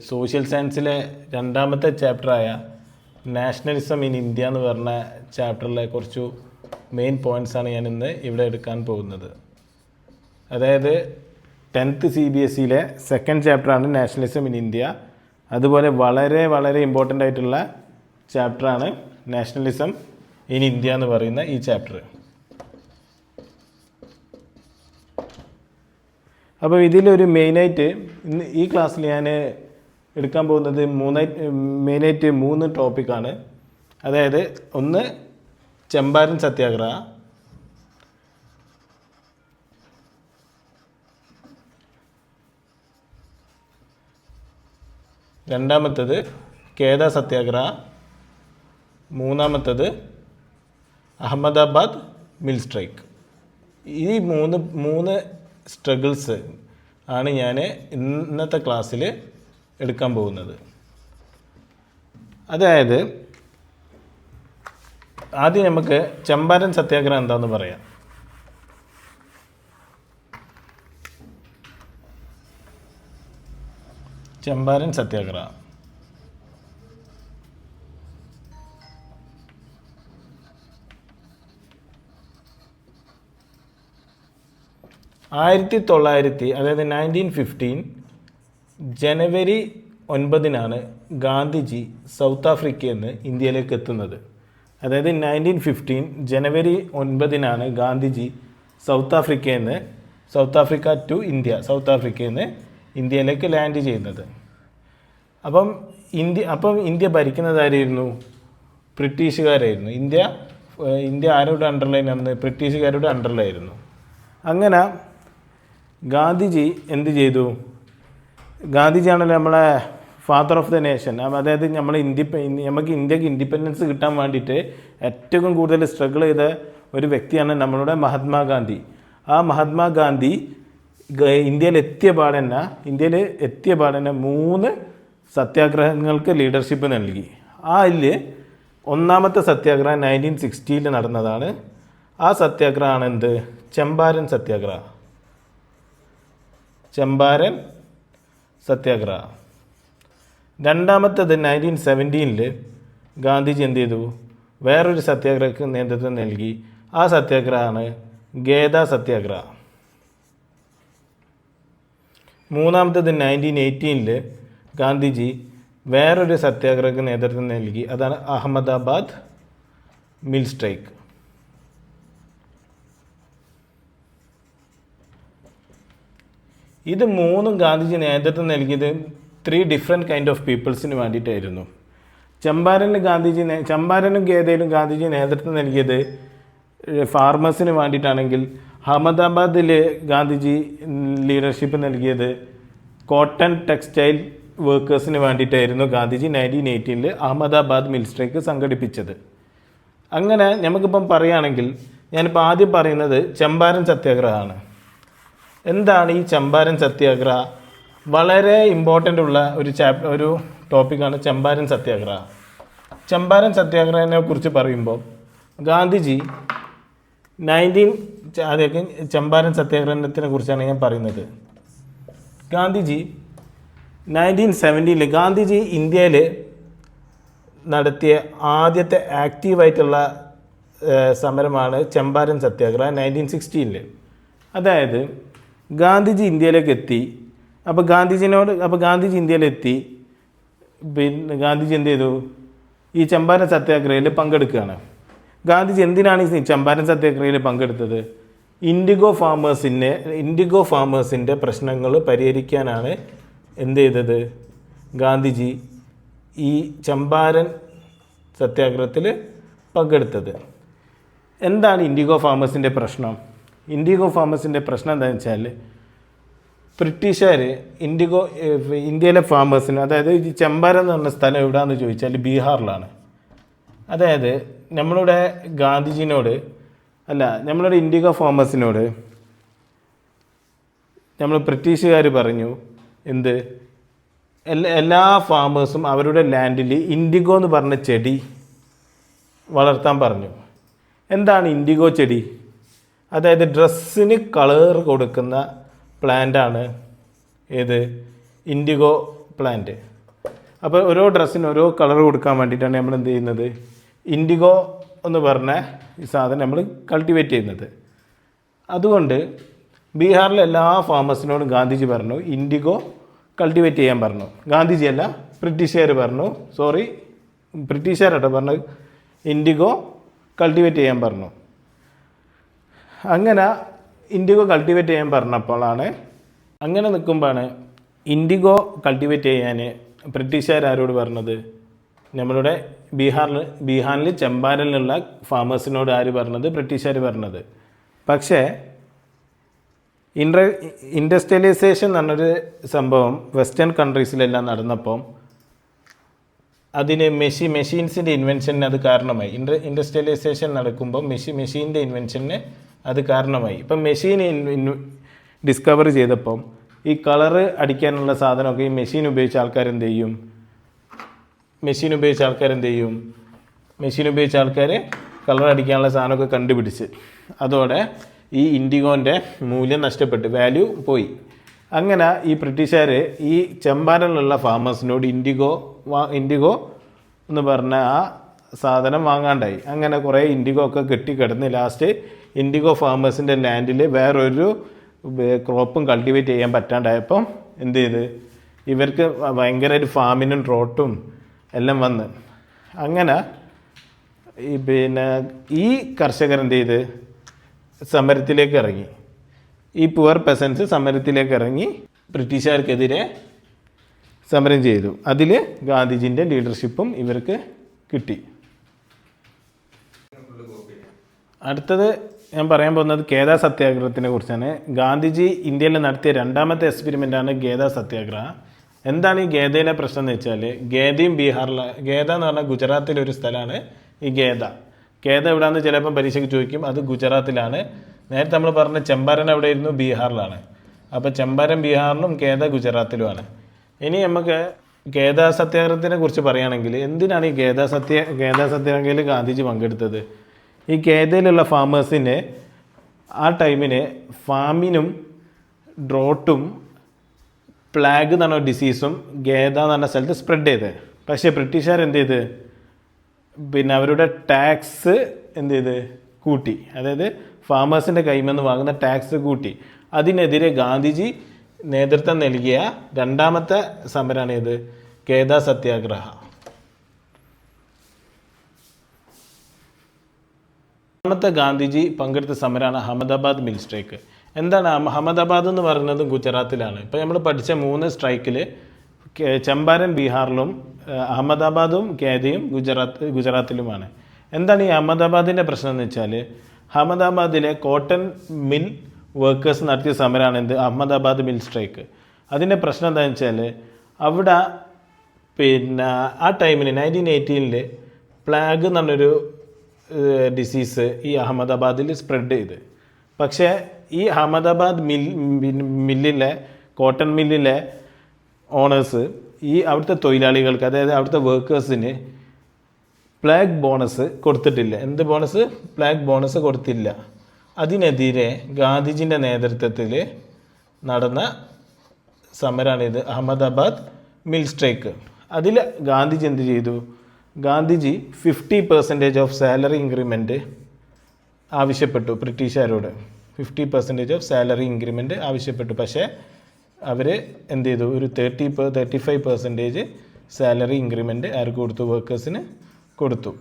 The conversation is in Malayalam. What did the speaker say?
സോഷ്യൽ സയൻസിലെ രണ്ടാമത്തെ ചാപ്റ്ററായ നാഷണലിസം ഇൻ ഇന്ത്യ എന്ന് പറഞ്ഞ ചാപ്റ്ററിലെ കുറച്ച് മെയിൻ പോയിൻറ്റ്സാണ് ഞാൻ ഇന്ന് ഇവിടെ എടുക്കാൻ പോകുന്നത്. അതായത് 10th CBSEയിലെ സെക്കൻഡ് ചാപ്റ്ററാണ് നാഷണലിസം ഇൻ ഇന്ത്യ. അതുപോലെ വളരെ ഇമ്പോർട്ടൻ്റ് ആയിട്ടുള്ള ചാപ്റ്ററാണ് നാഷണലിസം ഇൻ ഇന്ത്യ എന്ന് പറയുന്ന ഈ ചാപ്റ്റർ. അപ്പോൾ ഇതിലൊരു മെയിനായിട്ട് ഇന്ന് ഈ ക്ലാസ്സിൽ ഞാൻ എടുക്കാൻ പോകുന്നത് മെയിനായിട്ട് 3 ടോപ്പിക്കാണ്. അതായത് ഒന്ന് ചമ്പാരൻ സത്യാഗ്രഹ, രണ്ടാമത്തത് കേദ സത്യാഗ്രഹ, മൂന്നാമത്തത് അഹമ്മദാബാദ് മിൽ സ്ട്രൈക്ക്. ഈ മൂന്ന് സ്ട്രഗിൾസ് ആണ് ഞാൻ ഇന്നത്തെ ക്ലാസ്സിൽ എടുക്കാൻ പോകുന്നത്. അതായത് ആദ്യം നമുക്ക് ചമ്പാരൻ സത്യാഗ്രഹം എന്താണെന്ന് പറയാം. ചമ്പാരൻ സത്യാഗ്രഹ അതായത് 1915 ജനുവരി 9 ഗാന്ധിജി സൗത്ത് ആഫ്രിക്കയിൽ നിന്ന് ഇന്ത്യയിലേക്ക് എത്തുന്നത്. അതായത് 1915 ജനുവരി 9 Gandhiji South Africa to India, South ആഫ്രിക്കയിൽ നിന്ന് ഇന്ത്യയിലേക്ക് ലാൻഡ് ചെയ്യുന്നത്. അപ്പം ഇന്ത്യ ഭരിക്കുന്നതാരായിരുന്നു? ബ്രിട്ടീഷുകാരായിരുന്നു. ഇന്ത്യ ആരുടെ അണ്ടറിലായിരുന്നു? ബ്രിട്ടീഷുകാരുടെ അണ്ടറിലായിരുന്നു. അങ്ങനെ ഗാന്ധിജി എന്ത് ചെയ്തു? ഗാന്ധിജിയാണല്ലോ നമ്മളെ ഫാദർ ഓഫ് ദ നേഷൻ. അതായത് നമുക്ക് ഇന്ത്യക്ക് ഇൻഡിപെൻഡൻസ് കിട്ടാൻ വേണ്ടിയിട്ട് ഏറ്റവും കൂടുതൽ സ്ട്രഗിൾ ചെയ്ത ഒരു വ്യക്തിയാണ് നമ്മളുടെ മഹാത്മാഗാന്ധി. ആ മഹാത്മാഗാന്ധി ഇന്ത്യയിൽ എത്തിയ പാടന്നെ 3 സത്യാഗ്രഹങ്ങൾക്ക് ലീഡർഷിപ്പ് നൽകി. അതിൽ ഒന്നാമത്തെ സത്യാഗ്രഹം 1960 നടന്നതാണ്. ആ സത്യാഗ്രഹമാണ് എന്ത്? ചമ്പാരൻ സത്യാഗ്രഹ. രണ്ടാമത്തേത് 1917 ഗാന്ധിജി എന്ത് ചെയ്തു? വേറൊരു സത്യാഗ്രഹത്തിന് നേതൃത്വം നൽകി. ആ സത്യാഗ്രഹമാണ് ഖേദ സത്യാഗ്രഹ. മൂന്നാമത്തേത് 1918 ഗാന്ധിജി വേറൊരു സത്യാഗ്രഹത്തിന് നേതൃത്വം നൽകി. അതാണ് അഹമ്മദാബാദ് മിൽ സ്ട്രൈക്ക്. ഇത് 3 ഗാന്ധിജി നേതൃത്വം നൽകിയത് 3 ഡിഫറെൻറ്റ് കൈൻഡ് ഓഫ് പീപ്പിൾസിന് വേണ്ടിയിട്ടായിരുന്നു. ചമ്പാരനും ഖേദയിലും ഗാന്ധിജി നേതൃത്വം നൽകിയത് ഫാർമേഴ്സിന് വേണ്ടിയിട്ടാണെങ്കിൽ അഹമ്മദാബാദിൽ ഗാന്ധിജി ലീഡർഷിപ്പ് നൽകിയത് കോട്ടൺ ടെക്സ്റ്റൈൽ വർക്കേഴ്സിന് വേണ്ടിയിട്ടായിരുന്നു. ഗാന്ധിജി 1918 അഹമ്മദാബാദ് മിൽ സ്ട്രൈക്ക് സംഘടിപ്പിച്ചത്. അങ്ങനെ നമുക്കിപ്പം പറയുകയാണെങ്കിൽ ഞാനിപ്പോൾ ആദ്യം പറയുന്നത് ചമ്പാരൻ സത്യാഗ്രഹമാണ്. എന്താണ് ഈ ചമ്പാരൻ സത്യാഗ്രഹ? വളരെ ഇമ്പോർട്ടൻ്റ് ഉള്ള ഒരു ടോപ്പിക്കാണ് ചമ്പാരൻ സത്യാഗ്രഹ. ചമ്പാരൻ സത്യാഗ്രഹത്തിനെ കുറിച്ച് പറയുമ്പോൾ ഗാന്ധിജി ചമ്പാരൻ സത്യാഗ്രഹത്തിനെ കുറിച്ചാണ് ഞാൻ പറയുന്നത്. ഗാന്ധിജി 1917 ഗാന്ധിജി ഇന്ത്യയിൽ നടത്തിയ ആദ്യത്തെ ആക്റ്റീവായിട്ടുള്ള സമരമാണ് ചമ്പാരൻ സത്യാഗ്രഹ 1916. അതായത് ഗാന്ധിജി ഇന്ത്യയിലേക്ക് എത്തി. അപ്പോൾ ഗാന്ധിജി ഇന്ത്യയിലെത്തി. പിന്നെ ഗാന്ധിജി എന്ത് ചെയ്തു? ഈ ചമ്പാരൻ സത്യാഗ്രഹയിൽ പങ്കെടുക്കുകയാണ്. ഗാന്ധിജി എന്തിനാണ് ഈ ചമ്പാരൻ സത്യാഗ്രഹയിൽ പങ്കെടുത്തത്? ഇൻഡിഗോ ഫാമേഴ്സിൻ്റെ പ്രശ്നങ്ങൾ പരിഹരിക്കാനാണ് എന്ത് ചെയ്തത്? ഗാന്ധിജി ഈ ചമ്പാരൻ സത്യാഗ്രഹത്തിൽ പങ്കെടുത്തത്. എന്താണ് ഇൻഡിഗോ ഫാമേഴ്സിൻ്റെ പ്രശ്നം? ഇൻഡിഗോ ഫാമേഴ്സിൻ്റെ പ്രശ്നം എന്താണെന്ന് വെച്ചാൽ ബ്രിട്ടീഷുകാർ ഇന്ത്യയിലെ ഫാമേഴ്സിന്, അതായത് ഈ ചമ്പാരൻ എന്ന് പറഞ്ഞ സ്ഥലം എവിടെയാണെന്ന് ചോദിച്ചാൽ ബീഹാറിലാണ്. അതായത് നമ്മളുടെ നമ്മളുടെ ഇൻഡിഗോ ഫാമേഴ്സിനോട് ബ്രിട്ടീഷുകാർ പറഞ്ഞു എന്ത്? എല്ലാ ഫാമേഴ്സും അവരുടെ ലാൻഡിൽ ഇൻഡിഗോ എന്ന് പറഞ്ഞ ചെടി വളർത്താൻ പറഞ്ഞു. എന്താണ് ഇൻഡിഗോ ചെടി? അതായത് ഡ്രസ്സിന് കളർ കൊടുക്കുന്ന പ്ലാന്റാണ് ഏത്? IndiGo plant. അപ്പോൾ ഓരോ ഡ്രസ്സിന് ഓരോ കളർ കൊടുക്കാൻ വേണ്ടിയിട്ടാണ് നമ്മൾ എന്ത് ചെയ്യുന്നത്, ഇൻഡിഗോ എന്ന് പറഞ്ഞ ഈ സാധനം നമ്മൾ കൾട്ടിവേറ്റ് ചെയ്യുന്നത്. അതുകൊണ്ട് ബീഹാറിലെ എല്ലാ ഫാമേഴ്സിനോടും ഗാന്ധിജി പറഞ്ഞു ഇൻഡിഗോ കൾട്ടിവേറ്റ് ചെയ്യാൻ പറഞ്ഞു. ഗാന്ധിജിയല്ല, ബ്രിട്ടീഷുകാർ പറഞ്ഞു, ബ്രിട്ടീഷുകാരട്ടോ പറഞ്ഞത്, ഇൻഡിഗോ കൾട്ടിവേറ്റ് ചെയ്യാൻ പറഞ്ഞു. അങ്ങനെ ഇൻഡിഗോ കൾട്ടിവേറ്റ് ചെയ്യാൻ പറഞ്ഞപ്പോഴാണ്, അങ്ങനെ നിൽക്കുമ്പോഴാണ് ഇൻഡിഗോ കൾട്ടിവേറ്റ് ചെയ്യാൻ ബ്രിട്ടീഷുകാരോട് പറഞ്ഞത്, നമ്മളുടെ ബീഹാറിൽ ചമ്പാരനിലുള്ള ഫാമേഴ്സിനോട് ആര് പറഞ്ഞത്, ബ്രിട്ടീഷുകാർ പറഞ്ഞത്. പക്ഷേ ഇൻഡസ്ട്രിയലൈസേഷൻ എന്നൊരു സംഭവം വെസ്റ്റേൺ കൺട്രീസിലെല്ലാം നടന്നപ്പം അതിന് മെഷീൻസിൻ്റെ ഇൻവെൻഷന് അത് കാരണമായി. ഇൻഡസ്ട്രിയലൈസേഷൻ നടക്കുമ്പോൾ മെഷീൻ്റെ ഇൻവെൻഷന് അത് കാരണമായി. ഇപ്പം മെഷീൻ ഡിസ്കവർ ചെയ്തപ്പം ഈ കളറ് അടിക്കാനുള്ള സാധനമൊക്കെ ഈ മെഷീൻ ഉപയോഗിച്ച ആൾക്കാർ എന്ത് ചെയ്യും, മെഷീൻ ഉപയോഗിച്ച ആൾക്കാർ കളർ അടിക്കാനുള്ള സാധനമൊക്കെ കണ്ടുപിടിച്ച്, അതോടെ ഈ ഇൻഡിഗോൻ്റെ മൂല്യം നഷ്ടപ്പെട്ട്, വാല്യൂ പോയി. അങ്ങനെ ഈ ബ്രിട്ടീഷുകാർ ഈ ചമ്പാരനിലുള്ള ഫാമേഴ്സിനോട് ഇൻഡിഗോ എന്ന് പറഞ്ഞ ആ സാധനം വാങ്ങാണ്ടായി. അങ്ങനെ കുറേ ഇൻഡിഗോ ഒക്കെ കെട്ടിക്കിടന്ന് ലാസ്റ്റ് ഇൻഡിഗോ ഫാമേഴ്സിൻ്റെ ലാൻഡിൽ വേറൊരു ക്രോപ്പും കൾട്ടിവേറ്റ് ചെയ്യാൻ പറ്റാണ്ടായപ്പം എന്ത് ചെയ്ത്, ഇവർക്ക് ഭയങ്കര ഒരു ഫാമിനും ട്രോട്ടും എല്ലാം വന്ന്. അങ്ങനെ ഈ കർഷകർ എന്ത് ചെയ്ത് സമരത്തിലേക്ക് ഇറങ്ങി. ഈ പുവർ പെസൻസ് സമരത്തിലേക്ക് ഇറങ്ങി ബ്രിട്ടീഷുകാർക്കെതിരെ സമരം ചെയ്തു. അതിൽ ഗാന്ധിജിൻ്റെ ലീഡർഷിപ്പും ഇവർക്ക് കിട്ടി. അടുത്തത് ഞാൻ പറയാൻ പോകുന്നത് ഗേദ സത്യാഗ്രഹത്തിനെ കുറിച്ചാണ്. ഗാന്ധിജി ഇന്ത്യയിൽ നടത്തിയ രണ്ടാമത്തെ എക്സ്പെരിമെൻ്റാണ് ഗേദ സത്യാഗ്രഹം. എന്താണ് ഈ ഗേദയിലെ പ്രശ്നം എന്ന് വെച്ചാൽ, ഗേദയും ബീഹാറിലെ, ഗേദ എന്ന് പറഞ്ഞാൽ ഗുജറാത്തിലൊരു സ്ഥലമാണ് ഈ ഗേദ. ഗേദ എവിടെയാണെന്ന് ചിലപ്പം പരീക്ഷയ്ക്ക് ചോദിക്കും, അത് ഗുജറാത്തിലാണ്. നേരത്തെ നമ്മൾ പറഞ്ഞ ചമ്പാരൻ എവിടെയായിരുന്നു, ബീഹാറിലാണ്. അപ്പോൾ ചമ്പാരൻ ബീഹാറിലും ഗേദ ഗുജറാത്തിലുമാണ്. ഇനി നമുക്ക് ഗേദ സത്യാഗ്രഹത്തിനെ കുറിച്ച് പറയുകയാണെങ്കിൽ, എന്തിനാണ് ഈ ഗേദ സത്യാഗ്രഹത്തിൽ ഗാന്ധിജി പങ്കെടുത്തത്? ഈ ഗേദയിലുള്ള ഫാമേഴ്സിന് ആ ടൈമിന് ഫാമിനും ഡ്രോട്ടും പ്ലാഗ് എന്ന് പറഞ്ഞ ഡിസീസും ഗേദ എന്ന് പറഞ്ഞ സ്ഥലത്ത് സ്പ്രെഡ് ചെയ്ത്. പക്ഷേ ബ്രിട്ടീഷുകാർ എന്ത് ചെയ്ത്, അവരുടെ ടാക്സ് എന്ത് ചെയ്ത് കൂട്ടി. അതായത് ഫാമേഴ്സിൻ്റെ കൈമിൽ നിന്ന് വാങ്ങുന്ന ടാക്സ് കൂട്ടി. അതിനെതിരെ ഗാന്ധിജി നേതൃത്വം നൽകിയ രണ്ടാമത്തെ സമരമാണ് ഇത്, ഗേദ സത്യാഗ്രഹ. രണ്ടാമത്തെ ഗാന്ധിജി പങ്കെടുത്ത സമരമാണ് അഹമ്മദാബാദ് മിൽ സ്ട്രൈക്ക്. എന്താണ് അഹമ്മദാബാദ് എന്ന് പറയുന്നത്? ഗുജറാത്തിലാണ്. ഇപ്പോൾ നമ്മൾ പഠിച്ച 3 സ്ട്രൈക്കിൽ ചമ്പാരൻ ബീഹാറിലും അഹമ്മദാബാദും ഗേദയും ഗുജറാത്തിലുമാണ്. എന്താണ് ഈ അഹമ്മദാബാദിൻ്റെ പ്രശ്നം എന്ന് വെച്ചാൽ, അഹമ്മദാബാദിലെ കോട്ടൺ മിൽ വർക്കേഴ്സ് നടത്തിയ സമരമാണ് എന്ത്, അഹമ്മദാബാദ് മിൽ സ്ട്രൈക്ക്. അതിൻ്റെ പ്രശ്നം എന്താണെന്ന് വെച്ചാൽ, അവിടെ ആ ടൈമിന് 1918 പ്ലാഗ് എന്ന് പറഞ്ഞൊരു ഡിസീസ് ഈ അഹമ്മദാബാദിൽ സ്പ്രെഡ് ചെയ്ത്. പക്ഷേ ഈ അഹമ്മദാബാദ് മില്ലിലെ കോട്ടൺ മില്ലിലെ ഓണേഴ്സ് ഈ അവിടുത്തെ തൊഴിലാളികൾക്ക്, അതായത് അവിടുത്തെ വർക്കേഴ്സിന് പ്ലാഗ് ബോണസ് കൊടുത്തിട്ടില്ല. എന്ത് ബോണസ്? പ്ലാഗ് ബോണസ് കൊടുത്തില്ല. അതിനെതിരെ ഗാന്ധിജിൻ്റെ നേതൃത്വത്തിൽ നടന്ന സമരമാണിത്, അഹമ്മദാബാദ് മിൽ സ്ട്രൈക്ക്. അതിൽ ഗാന്ധിജി എന്ത് ചെയ്തു? ഗാന്ധിജി 50% ഓഫ് സാലറി ഇൻക്രിമെൻറ്റ് ആവശ്യപ്പെട്ടു ബ്രിട്ടീഷുകാരോട്. 50% ഓഫ് സാലറി ഇൻക്രിമെൻറ്റ് ആവശ്യപ്പെട്ടു. പക്ഷേ അവർ എന്ത് ചെയ്തു? ഒരു 35% സാലറി ഇൻക്രിമെൻറ്റ് ആർക്ക് കൊടുത്തു? വർക്കേഴ്സിന് കൊടുത്തു.